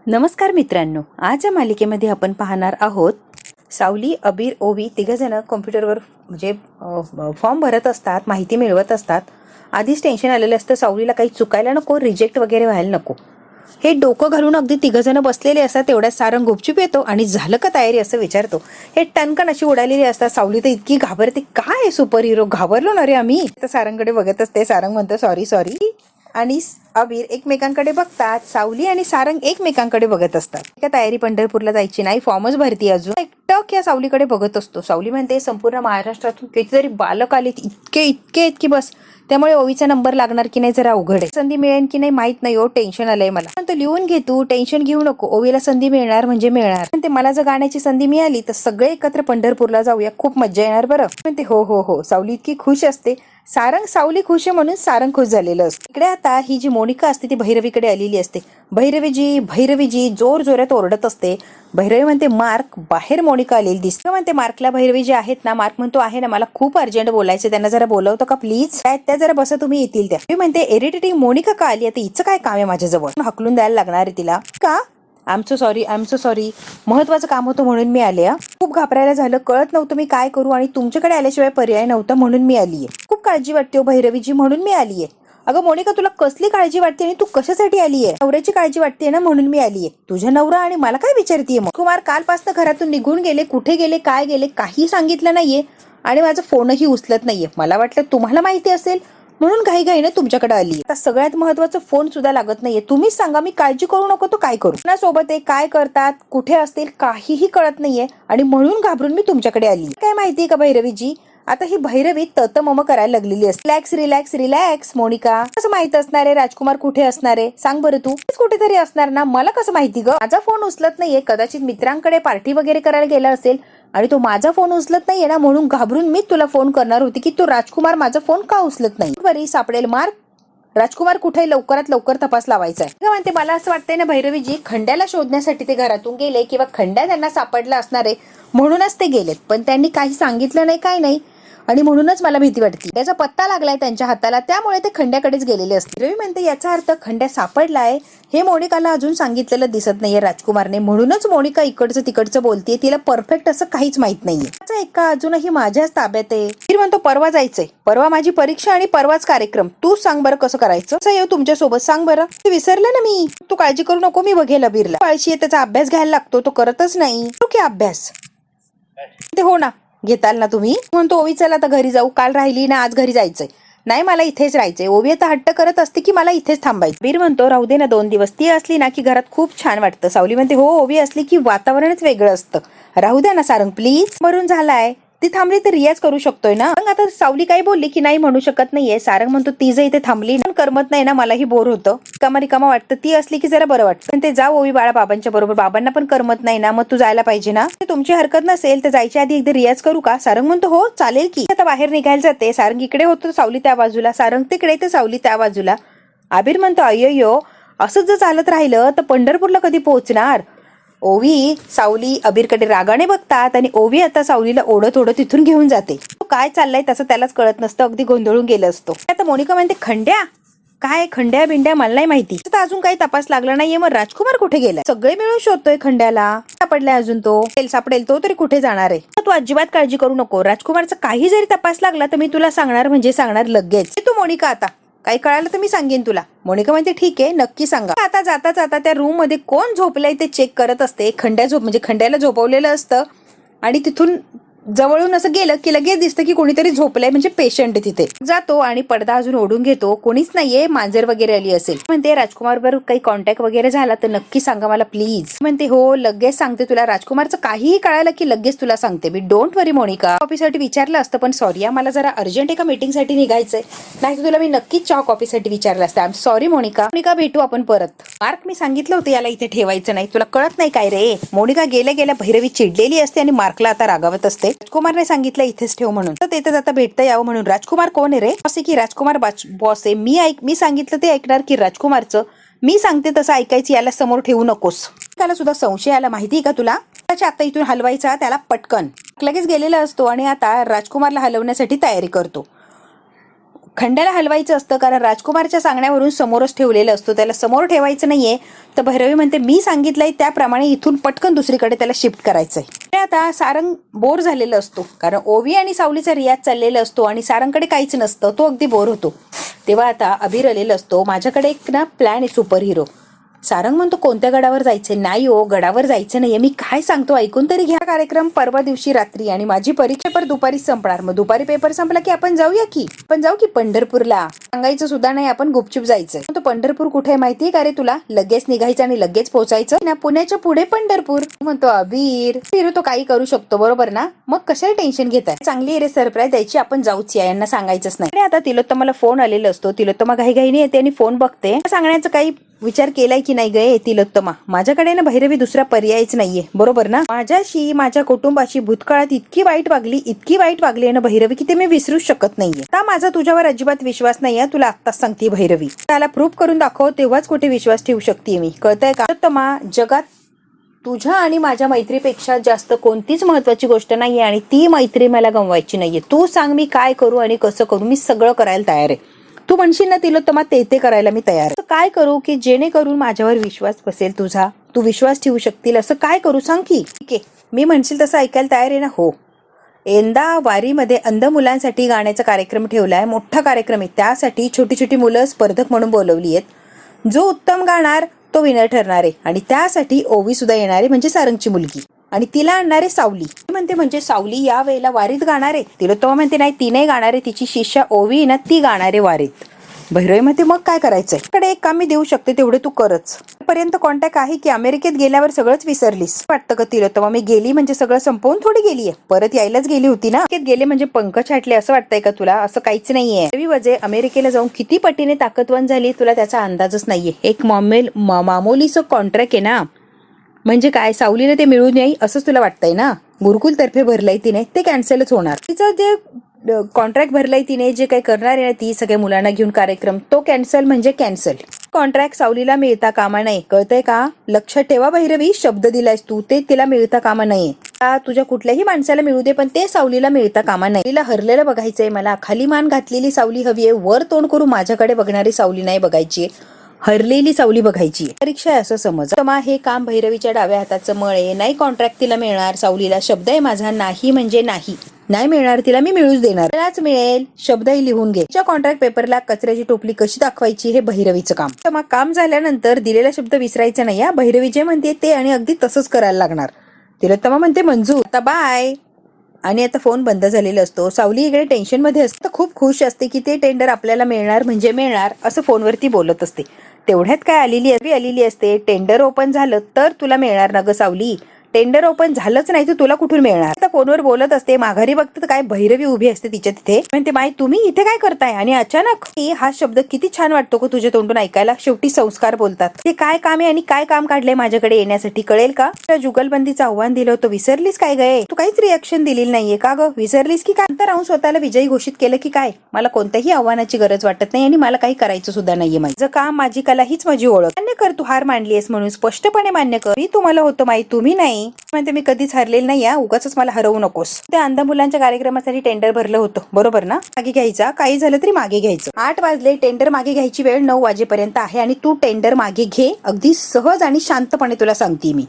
नमस्कार मित्रांनो, आज या मालिकेमध्ये आपण पाहणार आहोत सावली, अबीर, ओवी तिघजण कॉम्प्युटरवर म्हणजे फॉर्म भरत असतात, माहिती मिळवत असतात. आधीच टेन्शन आलेलं असतं, सावलीला काही चुकायला नको, रिजेक्ट वगैरे व्हायला नको. हे डोकं घालून अगदी तिघजण बसलेले असतात. तेवढ्यात सारंग गुपचूप येतो आणि झालं का तयारी असं विचारतो. हे टणकन अशी उडालेली असतात. सावली तर इतकी घाबरते, काय सुपर हिरो, घाबरलो ना रे आम्ही. तर सारंगकडे बघत असते. सारंग म्हणतो सॉरी सॉरी आणि अबीर एकमेकांकडे बघतात. सावली आणि सारंग एकमेकांकडे बघत असतात. का तयारी पंढरपूरला जायची नाही, फॉर्मच भरती अजून. एकटक या सावलीकडे बघत असतो. सावली म्हणते संपूर्ण महाराष्ट्रातून कितीतरी बालक आले, इतके बस. त्यामुळे ओवीचा नंबर लागणार की नाही जरा अवघड आहे. संधी मिळेल की नाही माहित नाही हो, टेन्शन आलंय मला. तो लिहून घे, तू टेन्शन घेऊ नको. ओवीला संधी मिळणार म्हणजे मिळणार. म्हणते मला जर गाण्याची संधी मिळाली तर सगळे एकत्र पंढरपूरला जाऊया, खूप मज्जा येणार बरं. म्हणते हो हो हो. सावली इतकी खुश असते. सारंग, सावली खुश आहे म्हणून सारंग खुश झालेलं असतं. इकडे आता ही जी मोनिका असते ती भैरवीकडे आलेली असते. भैरवीजी जोर जोरात ओरडत असते. भैरवी म्हणते मार्क, बाहेर मोनिका आलेली दिसते. म्हणते मार्कला भैरवी जे आहेत ना, मार्क म्हणतो आहे ना, मला खूप अर्जंट बोलायचं, त्यांना जरा बोलवतो का प्लीज. त्या जरा बसा, तुम्ही येतील त्या. मी म्हणते इरिटेटिंग मोनिका का आली, आता हिचं काय काम आहे माझ्याजवळ, हकलून द्यायला लागणार आहे तिला का. आय एम सो सॉरी, महत्वाचं काम होतं म्हणून मी आले. खूप घाबरायला झालं, कळत नव्हतं मी काय करू आणि तुमच्याकडे आल्याशिवाय पर्याय नव्हता म्हणून मी आलीये. खूप काळजी वाटते हो भैरवीजी म्हणून मी आलीये. अगं मोनिका, तुला कसली काळजी वाटते आणि तू कशासाठी आलीये. नवऱ्याची काळजी वाटते ना म्हणून मी आलीये. तुझा नवरा आणि मला काय विचारतीये मग. कुमार कालपासून घरातून निघून गेले, कुठे गेले, काय गेले काही सांगितलं नाहीये आणि माझा फोनही उचलत नाहीये. मला वाटलं तुम्हाला माहिती असेल म्हणून घाईघाईने तुमच्याकडे आली. आता सगळ्यात महत्वाचं फोन सुद्धा लागत नाहीये. तुम्हीच सांगा, मी काळजी करू नको तो काय करू. ना सोबत आहे, काय करतात, कुठे असतील काहीही कळत नाहीये आणि म्हणून घाबरून मी तुमच्याकडे आली. काय माहितीये का भैरवीजी, आता ही भैरवी ततमम करायला लागलेली असते. रिलॅक्स मोनिका. कसं माहित असणार आहे राजकुमार कुठे असणार आहे, सांग बरं तू. कुठेतरी असणार ना, मला कसं माहिती ग. माझा फोन उचलत नाहीये, कदाचित मित्रांकडे पार्टी वगैरे करायला गेला असेल आणि तो माझा फोन उचलत नाहीये ना, म्हणून घाबरून मी तुला फोन करणार होती की तो राजकुमार माझा फोन का उचलत नाही. बरी सापडेल मार्क, राजकुमार कुठे लवकरात लवकर तपास लावायचा आहे. म्हणते मला असं वाटतंय ना भैरवीजी, खंड्याला शोधण्यासाठी ते घरातून गेले किंवा खंड्या त्यांना सापडला असणार आहे म्हणूनच ते गेलेत. पण त्यांनी काही सांगितलं नाही, काय नाही, आणि म्हणूनच मला भीती वाटते. त्याचा पत्ता लागलाय त्यांच्या हाताला, त्यामुळे ते खंड्याकडेच गेलेले असते. रवी म्हणते याचा अर्थ खंड्या सापडलाय हे मोनिकाला अजून सांगितलेलं दिसत नाहीये राजकुमारने, म्हणूनच मोनिका इकडचं तिकडचं बोलतीये. तिला परफेक्ट असं काहीच माहित नाहीये. त्याचा एका अजूनही माझ्याच ताब्यात आहे. ती म्हणतो परवा जायचंय, परवा माझी परीक्षा आणि परवाच कार्यक्रम. तू सांग बरं कसं करायचं. कसं येऊ तुमच्या सोबत, सांग बरं. विसरलं ना मी. तू काळजी करू नको, मी बघेल. अबीरला काळजी आहे, त्याचा अभ्यास घ्यायला लागतो, तो करतच नाही. ओके अभ्यास ते हो ना घेताल ना तुम्ही. म्हणतो ओवी चला आता घरी जाऊ, काल राहिली ना, आज घरी जायचंय. नाही मला इथेच राहायचंय. ओवी आता हट्ट करत असते की मला इथेच थांबायचं. बीर म्हणतो राहू दे ना 2 दिवस, ती असली ना की घरात खूप छान वाटतं. सावली म्हणते हो, ओवी असली की वातावरणच वेगळं असतं, राहू द्या ना सारंग प्लीज. मरून झालाय, ती थांबली तर रियाज करू शकतोय ना. मग आता सावली काही बोलली की नाही म्हणू शकत नाहीये. सारंग म्हणतो ती जर इथे थांबली ना, करमत नाही ना, मलाही बोर होतं, रिकामा वाटतं. ती असली की जरा बरं वाटतं. पण ते जा ओवी बाळा बाबांच्या बरोबर, बाबांना पण करमत नाही ना, मग तू जायला पाहिजे ना. तुमची हरकत नसेल तर जायच्या आधी एकदा रियाज करू का. सारंग म्हणतो हो चालेल की. आता बाहेर निघायला जाते. सारंग इकडे होतो, सावली त्या बाजूला, सारंग तिकडे तर सावली त्या बाजूला. आबीर म्हणतो अय्यो, असंच जर चालत राहिलं तर पंढरपूरला कधी पोहोचणार. ओवी सावली अबीरकडे रागाने बघतात आणि ओवी आता सावलीला ओढत तिथून घेऊन जाते. काय चाललंय तसं त्यालाच कळत नसतं, अगदी गोंधळून गेलं असतो. आता मोनिका म्हणते खंड्या, काय खंड्या बिंड्या मला नाही माहिती. अजून काही तपास लागला नाहीये, मग राजकुमार कुठे गेलाय. सगळे मिळून शोधतोय खंड्याला, सापडलाय अजून तो. सापडेल तो तरी कुठे जाणार आहे. तू अजिबात काळजी करू नको. राजकुमारचा काही जरी तपास लागला तर मी तुला सांगणार म्हणजे सांगणार लगेच. तू मोनिका आता काही कळालं तर मी सांगेन तुला. मोनिका म्हणते ठीक आहे, नक्की सांगा. आता जाता त्या रूम मध्ये कोण झोपलंय ते चेक करत असते. खंड्याला झोपवलेलं असतं आणि तिथून जवळून असं गेलं की लगेच दिसतं की कोणीतरी झोपलंय, म्हणजे पेशंट तिथे. जातो आणि पडदा अजून ओढून घेतो, कोणीच नाहीये, मांजर वगैरे आली असेल. म्हणते राजकुमार बरोबर काही कॉन्टॅक्ट वगैरे झाला तर नक्की सांगा मला प्लीज. म्हणते हो लगेच सांगते तुला. राजकुमारचं काहीही कळालं की लगेच तुला सांगते मी, डोंट वरी मोनिका. कॉफीसाठी विचारलं असतं पण सॉरी, मला जरा अर्जंट एका मीटिंगसाठी निघायचंय, नाही तर तुला मी नक्कीच चहा कॉफीसाठी विचारलं असतं. आय एम सॉरी मोनिका भेटू आपण परत. मार्क मी सांगितलं होतं याला इथे ठेवायचं नाही, तुला कळत नाही काय रे. मोनिका गेल्या भैरवी चिडलेली असते आणि मार्कला आता रागावत असते. राजकुमारने सांगितलं इथेच ठेव म्हणून, तर तेथे जाता भेटता यावं म्हणून. राजकुमार कोण आहे रे. असे की राजकुमार बॉस आहे. मी सांगितलं ते ऐकणार की राजकुमारचं मी सांगते तसं ऐकायचं, याला समोर ठेवू नकोस. त्याला सुद्धा संशय आला माहिती का तुला. त्याच्या आता इथून हलवायचा त्याला पटकन. लगेच गेलेला असतो आणि आता राजकुमारला हलवण्यासाठी तयारी करतो. खंड्याला हलवायचं असतं, कारण राजकुमारच्या सांगण्यावरून समोरच ठेवलेलं असतो, त्याला समोर ठेवायचं नाहीये. तर भैरवी म्हणते मी सांगितलंय त्याप्रमाणे इथून पटकन दुसरीकडे त्याला शिफ्ट करायचंय. आता सारंग बोर झालेला असतो, कारण ओवी आणि सावलीचा रियाज चाललेला असतो आणि सारंगकडे काहीच नसतं, तो अगदी बोर होतो. तेव्हा आता अभिर आलेला असतो, माझ्याकडे एक ना प्लॅन आहे सुपर हिरो. सारंग म्हणतो कोणत्या गडावर जायचंय? नाही हो, गडावर जायचं नाहीये, मी काय सांगतो ऐकून तरी घ्या. कार्यक्रम परवा दिवशी रात्री आणि माझी परीक्षा पेपर दुपारीच संपणार. मग दुपारी पेपर संपला की आपण जाऊया की, आपण जाऊ की पंढरपूरला. सांगायचं सुद्धा नाही, आपण गुपचूप जायचंय. तो पंढरपूर कुठे आहे माहितीये का रे तुला? लगेच निघायचं आणि लगेच पोहोचायचं ना, पुण्याच्या पुढे पंढरपूर. म्हणतो अबीर हिरो तो काही करू शकतो, बरोबर ना? मग कशाला टेन्शन घेताय? चांगली रे सरप्राईज द्यायची, आपण जाऊच या, यांना सांगायचंच नाही. आता तिलोत्तमाला फोन आलेला असतो, तिलोत्तमा घाईघाईने येते आणि फोन बघते. सांगण्याचं काही विचार केलाय की नाही गे तिलोत्तमा? माझ्याकडे ना भैरवी दुसरा पर्यायच नाहीये, बरोबर ना? माझ्याशी माझ्या कुटुंबाशी भूतकाळात इतकी वाईट वागली ना भैरवी की ते मी विसरू शकत नाहीये. आता माझा तुझ्यावर अजिबात विश्वास नाहीये, तुला आत्ताच सांगते भैरवी. त्याला प्रूफ करून दाखव, तेव्हाच कुठे विश्वास ठेवू शकते मी, कळतंय का? तिलोत्तमा, जगात तुझ्या आणि माझ्या मैत्रीपेक्षा जास्त कोणतीच महत्वाची गोष्ट नाहीये आणि ती मैत्री मला गमवायची नाहीये. तू सांग मी काय करू आणि कसं करू, मी सगळं करायला तयार आहे. तू म्हणशील ना तिलोत्तमा ते करायला मी तयार आहे. काय करू की जेणेकरून माझ्यावर विश्वास बसेल तुझा, तू विश्वास ठेवू शकतील असं काय करू सांग की? ठीक आहे, मी म्हणशील तसं ऐकायला तयार आहे ना? हो. यंदा वारीमध्ये अंध मुलांसाठी गाण्याचा कार्यक्रम ठेवलाय, मोठा कार्यक्रम आहे. त्यासाठी छोटी छोटी मुलं स्पर्धक म्हणून बोलवली आहेत. जो उत्तम गाणार तो विनर ठरणार आहे आणि त्यासाठी ओवी सुद्धा येणार आहे, म्हणजे सारंगची मुलगी, आणि तिला आणणारे सावली. म्हणते म्हणजे सावली या वेळेला वारीत गाणार आहे? तिलोत्तमा म्हणते नाही, ती नाही गाणार आहे, तिची शिष्या ओवी ना ती गाणार आहे वारीत. भैरवी म्हणते मग काय करायचंय? कडे एक काम मी देऊ शकते, तेवढे तू करच. पर्यंत कॉन्टॅक्ट आहे की अमेरिकेत गेल्यावर सगळंच विसरलीस वाटतं का तिलोत्तमा? मी गेली म्हणजे सगळं संपवून थोडी गेलीये, परत यायलाच गेली होती ना. गेले म्हणजे पंख छाटले असं वाटतंय का तुला? असं काहीच नाहीये. रवी वजे अमेरिकेला जाऊन किती पटीने ताकदवान झाली तुला त्याचा अंदाजच नाहीये. एक मामोलीचं कॉन्ट्रॅक्ट आहे ना, म्हणजे काय सावलीला ते मिळून येईल असंच तुला वाटतंय ना? गुरुकुल तर्फे भरलंय तिने, ते कॅन्सलच होणार. तिचं जे कॉन्ट्रॅक्ट भरलंय तिने, जे काही करणार आहे ना ती सगळ्या मुलांना घेऊन कार्यक्रम, तो कॅन्सल म्हणजे कॅन्सल. कॉन्ट्रॅक्ट सावलीला मिळता कामा नाही, कळतंय का? लक्षात ठेवा भैरवी, शब्द दिलायस तू, ते तिला मिळता कामा नाही. तुझ्या कुठल्याही माणसाला मिळू दे, पण ते सावलीला मिळता कामा नाही. तिला हरलेलं बघायचंय मला. खाली मान घातलेली सावली हवी आहे, वर तोंड करून माझ्याकडे बघणारी सावली नाही बघायची, हरलेली सावली बघायची. परीक्षा आहे असं समज. हे काम भैरवीच्या डाव्या हाताचं मळ आहे. नाही कॉन्ट्रॅक्ट तिला मिळणार. सावलीला शब्द आहे माझा, नाही म्हणजे नाही. नाही मिळणार तिला, मी मिळूच देणार. त्यालाच मिळेल, शब्दही लिहून घे. तिच्या कॉन्ट्रॅक्ट पेपरला कचऱ्याची टोपली कशी दाखवायची हे भैरवीचं काम. मग काम झाल्यानंतर दिलेला शब्द विसरायचा नाही. भैरवी जे म्हणते ते आणि अगदी तसंच करायला लागणार. तिलोत्तमा म्हणते मंजूर, आता बाय. आणि आता फोन बंद झालेला असतो. सावली इकडे टेन्शन मध्ये असते, खूप खुश असते की ते टेंडर आपल्याला मिळणार म्हणजे मिळणार असं फोनवरती बोलत असते. तेवढ्यात काय आलेली असते, टेंडर ओपन झालं तर तुला मिळणार ना ग सावली, टेंडर ओपन झालंच नाही तर तुला कुठून मिळणार. आता फोनवर बोलत असते, माघारी बघते तर काय भैरवी उभी असते तिच्या तिथे. म्हणते माई तुम्ही इथे काय करताय? आणि अचानक हा शब्द किती छान वाटतो का तुझ्या तोंडून ऐकायला. शेवटी संस्कार बोलतात. ते काय काम आहे आणि काय काम काढलंय माझ्याकडे येण्यासाठी, कळेल का? त्या जुगलबंदीचं आव्हान दिलं होतं, विसरलीस काय गये? तू काहीच रिॲक्शन दिलेली नाहीये का ग? विसरलीस की काय? तर राहून स्वतःला विजयी घोषित केलं की काय? मला कोणत्याही आव्हानाची गरज वाटत नाही आणि मला काही करायचं सुद्धा नाहीये. माझं काम, माझी कला हीच माझी ओळख. मान्य कर, तू हार मांडलीस म्हणून स्पष्टपणे मान्य कर. मी तुम्हाला होतं माई, तुम्ही नाही. म्हणते मी कधीच हरलेलं नाही, उगाच मला हरवू नकोस. त्या अंध मुलांच्या कार्यक्रमासाठी टेंडर भरलं होतं, बरोबर ना? मागे घ्यायचा, काही झालं तरी मागे घ्यायचं. 8 वाजले, टेंडर मागे घ्यायची वेळ 9 वाजेपर्यंत आहे आणि तू टेंडर मागे घे, अगदी सहज आणि शांतपणे तुला सांगते मी.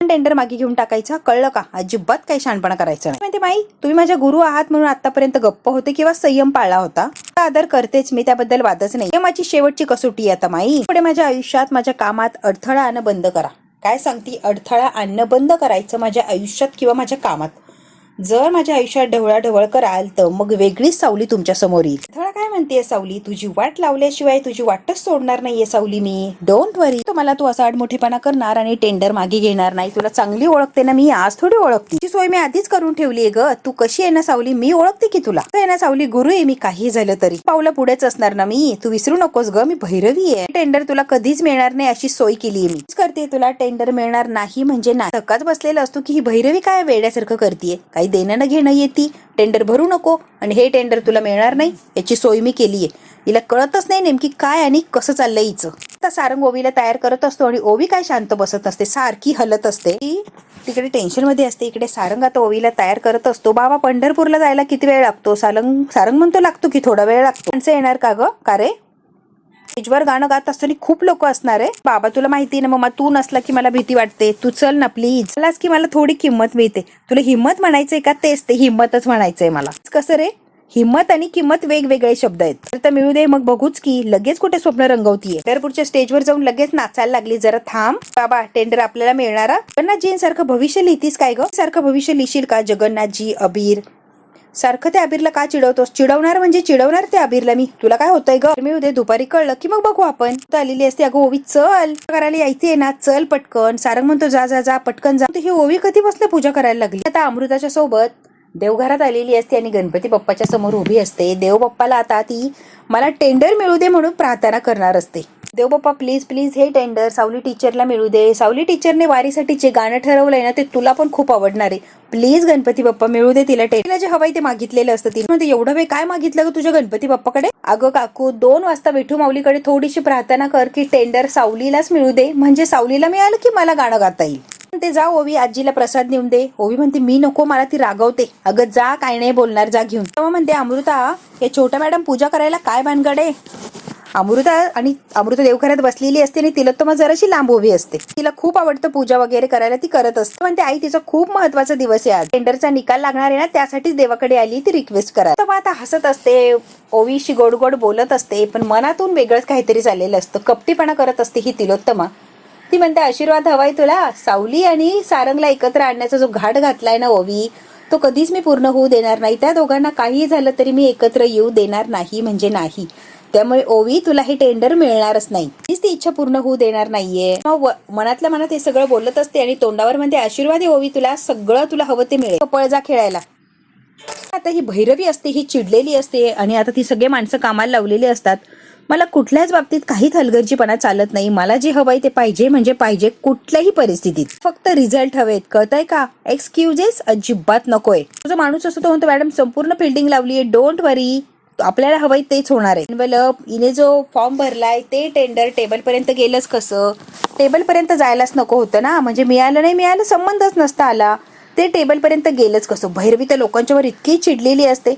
टेंडर मागे घेऊन टाकायचा, कळलं का? अजिबात काही शहाणपणा करायचं नाही. म्हणते माई तुम्ही माझ्या गुरु आहात म्हणून आतापर्यंत गप्प होते किंवा संयम पाळला होता. आदर करतेच मी, त्याबद्दल वादच नाही. माझी शेवटची कसोटी आता माई, पुढे माझ्या आयुष्यात माझ्या कामात अडथळा आणणं बंद करा. काय सांगती? अडथळा आणणं बंद करायचं माझ्या आयुष्यात किंवा माझ्या कामात. जर माझ्या आयुष्यात ढवळाढवळ कराल तर मग वेगळीच सावली तुमच्या समोर येईल. अडथळा काय म्हणतेय सावली? तुझी वाट लावल्याशिवाय तुझी वाटच सोडणार नाहीये सावली मी. डोंट वरी. तुम्हाला तू असा आडमोठेपणा करणार आणि टेंडर मागे घेणार नाही. तुला चांगली ओळखते ना मी, आज थोडी ओळखते. ती सोय मी आधीच करून ठेवली ग. तू कशी आहे ना सावली, मी ओळखते की तुला. आहे ना सावली, गुरु आहे मी, काही झालं तरी पावलं पुढेच असणार ना मी. तू विसरू नकोस ग, मी भैरवी आहे. टेंडर तुला कधीच मिळणार नाही अशी सोय केली मी करते. तुला टेंडर मिळणार नाही म्हणजे नाही. धक्काच बसलेला असतो की ही भैरवी काय वेड्यासारखं करतीये, काही देणं न घेणं येते. टेंडर भरू नको आणि हे टेंडर तुला मिळणार नाही याची सोय मी केलीये. हिला कळतच नाही नेमकी काय आणि कसं चाललंय हिचं. आता सारंग ओवीला तयार करत असतो आणि ओवी काय शांत बसत असते, सारखी हलत असते. तिकडे टेन्शनमध्ये असते, इकडे सारंग आता ओवीला तयार करत असतो. बाबा पंढरपूरला जायला किती वेळ लागतो? सारंग म्हणतो लागतो की थोडा वेळ लागतो. माणसं येणार का ग? का रे? स्टेजवर गाणं गात असताना खूप लोक असणार आहे. बाबा तुला माहिती ना मम्मा, तू नसला की मला भीती वाटते. तू चल ना प्लीज. चलास की मला थोडी किंमत मिळते. तुला हिंमत म्हणायचंय का? तेच ते हिंमतच म्हणायचंय मला. कसं रे? हिंमत आणि किंमत वेगवेगळे शब्द आहेत. तर मिळू दे मग बघूच की. लगेच कुठे स्वप्न रंगवतीये? पंढरपूरच्या स्टेजवर जाऊन लगेच नाचायला लागली. जरा थांब बाबा, टेंडर आपल्याला मिळणारा. जगन्नाथजींसारखं भविष्य लिहितीस काय ग? सारखं भविष्य लिहिशील का? जगन्नाथजी, अबीर सारखं त्या अबीरला का चिडवतोस? चिडवणार म्हणजे चिडवणार त्या अबीरला मी. तुला काय होतंय ग? मी उद्या दुपारी कळलं की मग बघू आपण. आलेली असते. अगं ओवी चल, करायला यायचंय ना, चल पटकन. सारंग म्हणतो जा जा जा पटकन जा. ही ओवी कधी बसलं पूजा करायला लागली. आता अमृताच्या सोबत देवघरात आलेली असते आणि गणपती बाप्पाच्या समोर उभी असते. देव बाप्पाला आता ती मला टेंडर मिळू दे म्हणून प्रार्थना करणार असते. देव बाप्पा प्लीज प्लीज हे टेंडर सावली टीचरला मिळू दे. सावली टीचरने वारीसाठी जे गाणं ठरवलंय ना ते तुला पण खूप आवडणार आहे. प्लीज गणपती बाप्पा मिळू दे तिला टेंडर. जे हवंय ते मागितलेलं असतं. तिला म्हणते एवढं वेळ काय मागितलं ग तुझ्या गणपती बाप्पाकडे? अगं काकू 2 वाजता विठू माऊलीकडे थोडीशी प्रार्थना कर की टेंडर सावलीलाच मिळू दे, म्हणजे सावलीला मिळालं की मला गाणं गाता येईल. ते जा ओवी, आजीला प्रसाद नेऊन दे. ओवी म्हणते मी नको, मला ती रागवते. अगं जा, काय नाही बोलणार, जा घेऊन. तेव्हा म्हणते अमृता हे छोट्या मॅडम पूजा करायला काय भानगड आहे? अमृता देवघरात बसलेली असते आणि तिलोत्तमा जराशी लांब उभी असते. तिला खूप आवडतं पूजा वगैरे करायला, ती करत असते. म्हणते आई तिचा खूप महत्वाचा दिवस आहे आज, टेंडरचा निकाल लागणार आहे ना, त्यासाठीच देवाकडे आली ती रिक्वेस्ट करा. तेव्हा आता हसत असते, ओवीशी गोड गोड बोलत असते, पण मनातून वेगळंच काहीतरी चाललेलं असतं. कपटीपणा करत असते ही तिलोत्तमा. ती म्हणते आशीर्वाद हवाय तुला? सावली आणि सारंगला एकत्र आणण्याचा जो घाट घातलाय ना ओवी, तो कधीच मी पूर्ण होऊ देणार नाही. त्या दोघांना काही झालं तरी मी एकत्र येऊ देणार नाही म्हणजे नाही. त्यामुळे ओवी तुला हे टेंडर मिळणारच नाही. तीच ती इच्छा पूर्ण होऊ देणार नाहीये. मनातल्या मनात हे सगळं बोलत असते आणि तोंडावर म्हणते आशीर्वाद आहे ओवी तुला, सगळं तुला हवं ते मिळेल. पळ जा खेळायला. आता ही भैरवी असते, ही चिडलेली असते आणि आता ती सगळे माणसं कामाला लावलेली असतात. मला कुठल्याच बाबतीत काहीच हलगर्जीपणा चालत नाही. मला जे हवंय ते पाहिजे म्हणजे पाहिजे, कुठल्याही परिस्थितीत. फक्त रिझल्ट हवेत, कळतंय का? एक्सक्युजेस अजिबात नकोय. तुझा माणूस असतो तो म्हणतो मॅडम संपूर्ण फिल्डिंग लावली आहे, डोंट वरी, आपल्याला हवंय तेच होणार आहे. एनवेलप इने जो फॉर्म भरलाय ते टेंडर टेबल पर्यंत गेलंच कसं? टेबल पर्यंत जायलाच नको होतं ना, म्हणजे मिळालं नाही मिळालं संबंधच नसता आला. ते टेबल पर्यंत गेलंच कसं? भैरवी तर लोकांच्यावर इतकी चिडलेली असते.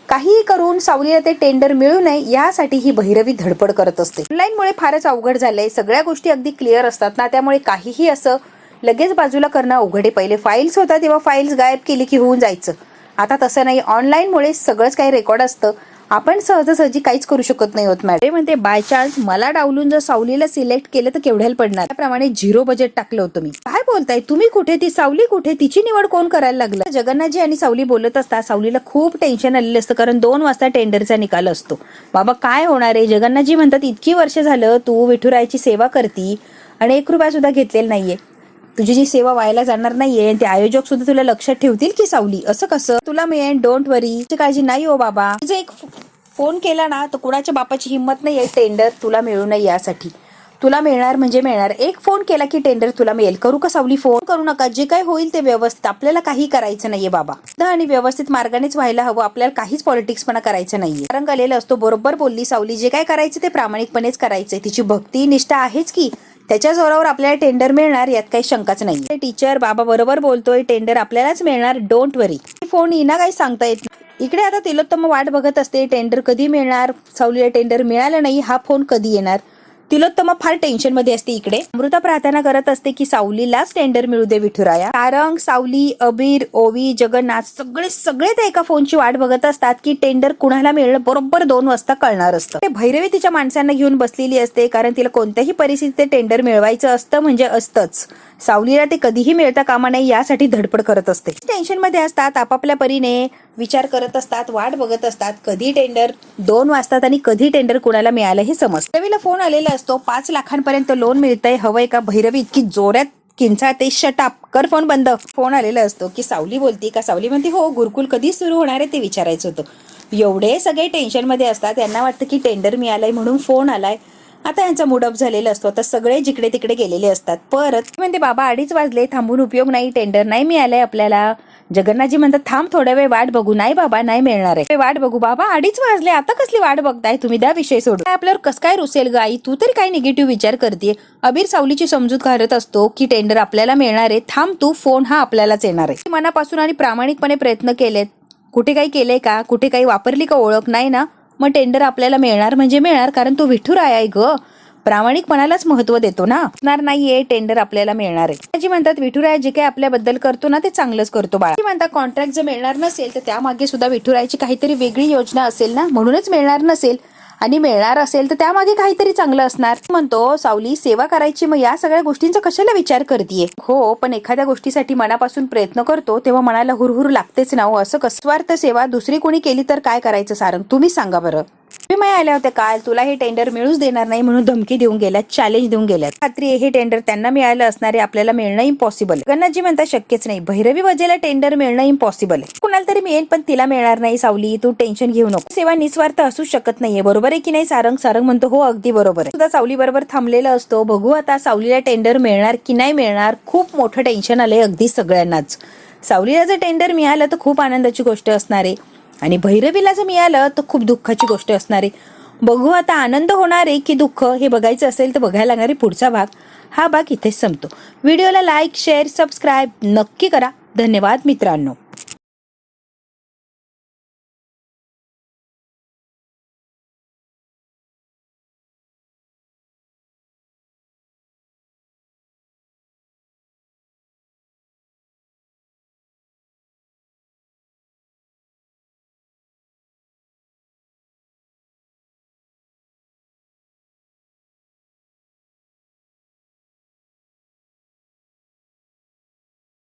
काहीही करून सावलीला ते टेंडर मिळू नये यासाठी ही भैरवी धडपड करत असते. ऑनलाईनमुळे फारच अवघड झालंय. सगळ्या गोष्टी अगदी क्लिअर असतात ना, त्यामुळे काहीही असं लगेच बाजूला करणं अवघड आहे. पहिले फाईल्स होता तेव्हा फाईल्स गायब केली की होऊन जायचं. आता तसं नाही, ऑनलाईनमुळे सगळंच काही रेकॉर्ड असतं. आपण सहजासहजी काहीच करू शकत नाही होत. मॅडम म्हणते बाय चान्स मला डावलून जर सावलीला सिलेक्ट केलं तर केवढ्याला पडणार? त्याप्रमाणे 0 बजेट टाकलं होतं मी. काय बोलताय तुम्ही? कुठे ती सावली? कुठे? तिची निवड कोण करायला लागलं? जगन्नाथजी आणि सावली बोलत असतात. सावलीला खूप टेन्शन आलेलं असतं, कारण 2 वाजता टेंडरचा निकाल असतो. बाबा काय होणार आहे? जगन्नाथजी म्हणतात इतकी वर्ष झालं तू विठुरायाची सेवा करती आणि 1 रुपया सुद्धा घेतलेला नाहीये. तुझी जी सेवा व्हायला जाणार नाहीये, ते आयोजक सुद्धा तुला लक्षात ठेवतील की सावली? असं कसं? तुला मिळेल, डोंट वरी, काळजी नाही हो बाबा. तुझं एक फोन केला ना तर कुणाच्या बापाची हिंमत नाहीये टेंडर तुला मिळू नये यासाठी. तुला मिळणार म्हणजे मिळणार. एक फोन केला की टेंडर तुला मिळेल. करू का सावली? फोन करू नका, जे काय होईल ते व्यवस्थित. आपल्याला काही करायचं नाहीये बाबा, आणि व्यवस्थित मार्गानेच व्हायला हवं. आपल्याला काहीच पॉलिटिक्सपणा करायचं नाहीये. रंग आलेला असतो. बरोबर बोलली सावली, जे काय करायचं ते प्रामाणिकपणेच करायचंय. तिची भक्ती निष्ठा आहेच की, त्याच्या जोरावर आपल्याला टेंडर मिळणार यात काही शंकाच नाही. टीचर बाबा बरोबर बोलतोय, टेंडर आपल्यालाच मिळणार, डोंट वरी. फोन येईना काही सांगता येत. इकडे आता तिलोत्तमा वाट बघत असते, टेंडर कधी मिळणार? सावलीला टेंडर मिळालं नाही, हा फोन कधी येणार? तिलोत्तमा फार टेन्शन मध्ये असते. इकडे अमृता प्रार्थना करत असते की सावलीलाच टेंडर मिळू दे विठुराया. सारंग, सावली, अबीर, ओवी, जगन्नाथ सगळे त्या एका फोनची वाट बघत असतात की टेंडर कुणाला मिळणं बरोबर 2 वाजता कळणार असतं. ते भैरवी तिच्या माणसांना घेऊन बसलेली असते, कारण तिला कोणत्याही परिस्थितीत ते टेंडर मिळवायचं असतं म्हणजे असतंच. सावलीला ते कधीही मिळता कामा नये यासाठी धडपड करत असते. टेन्शन मध्ये असतात, आपापल्या परीने विचार करत असतात, वाट बघत असतात. कधी टेंडर 2 वाजतात आणि कधी टेंडर कुणाला मिळालं हे समजतं. रवीला फोन आलेला असतो, 5 लाखांपर्यंत लोन मिळतंय, हवंय का? भैरवी इतकी जोरात किंचाळते, शटअप कर, फोन बंद. फोन आलेला असतो की सावली बोलती का? सावली म्हणते हो, गुरुकुल कधी सुरू होणार आहे ते विचारायचं होतं. एवढे सगळे टेन्शन मध्ये असतात, यांना वाटतं की टेंडर मिळालंय म्हणून फोन आलाय. आता यांचा मूड अप झालेला असतो. आता सगळे जिकडे तिकडे गेलेले असतात. परत म्हणते बाबा 2:30 वाजले, थांबून उपयोग नाही, टेंडर नाही मिळालंय आपल्याला. जगन्नाथजी म्हणतात थांब थोड्या वेळ वाट बघू. नाही बाबा नाही मिळणार आहे, वाट बघू बाबा, 2:30 वाजले, आता कसली वाट बघताय तुम्ही, द्या विषय सोडून. आपल्यावर कस काय रुसेल ग आई, तू तरी काय निगेटिव्ह विचार करते. अबीर सावलीची समजूत घालत असतो की टेंडर आपल्याला मिळणार आहे, थांब तू, फोन हा आपल्यालाच येणार आहे. मनापासून आणि प्रामाणिकपणे प्रयत्न केलेत, कुठे काही केलंय का, कुठे काही वापरली का ओळख, नाही ना, मग टेंडर आपल्याला मिळणार म्हणजे मिळणार, कारण तो विठुराया आहे ग, प्रामाणिकपणालाच महत्व देतो ना. नाहीये टेंडर आपल्याला मिळणार आहे. जी म्हणतात विठुराया जे काही आपल्याबद्दल करतो ना ते चांगलंच करतो बाळा. म्हणतात कॉन्ट्रॅक्ट जर मिळणार नसेल तर त्यामागे सुद्धा विठुरायाची काहीतरी वेगळी योजना असेल ना, म्हणूनच मिळणार नसेल, आणि मिळणार असेल तर त्यामागे काहीतरी चांगलं असणार. म्हणतो सावली सेवा करायची, मग या सगळ्या गोष्टींचा कशाला विचार करतीये. हो पण एखाद्या गोष्टीसाठी मनापासून प्रयत्न करतो तेव्हा मनाला हुरहुर लागतेच ना हो. असं कसवार्थ सेवा दुसरी कोणी केली तर काय करायचं सारंग, तुम्ही सांगा बरं. तुम्ही आल्या होत्या काल, तुला हे टेंडर मिळूच देणार नाही म्हणून धमकी देऊन गेल्यात, चॅलेंज देऊन गेल्यात. खात्री हे टेंडर त्यांना मिळालं असणारे, आपल्याला मिळणं इम्पॉसिबल. जगन्नाथजी म्हणतात शक्यच नाही, भैरवी वजेला टेंडर मिळणं इम्पॉसिबल आहे. कुणाला तरी मिळेल पण तिला मिळणार नाही. सावली तू टेन्शन घेऊ नको, सेवा निस्वार्थ असू शकत नाहीये, बरोबर आहे की नाही सारंग. सारंग म्हणतो हो अगदी बरोबर आहे. सुद्धा सावली बरोबर थांबलेला असतो. बघू आता सावलीला टेंडर मिळणार की नाही मिळणार. खूप मोठं टेन्शन आलंय अगदी सगळ्यांनाच. सावलीला जर टेंडर मिळालं तर खूप आनंदाची गोष्ट असणार आहे, आणि भैरवीला जर मिळालं तर खूप दुःखाची गोष्ट असणार आहे. बघू आता आनंद होणार आहे की दुःख, हे बघायचं असेल तर बघायला लागणारे पुढचा भाग. हा भाग इथेच संपतो. व्हिडिओला लाईक, शेअर, सबस्क्राईब नक्की करा. धन्यवाद मित्रांनो.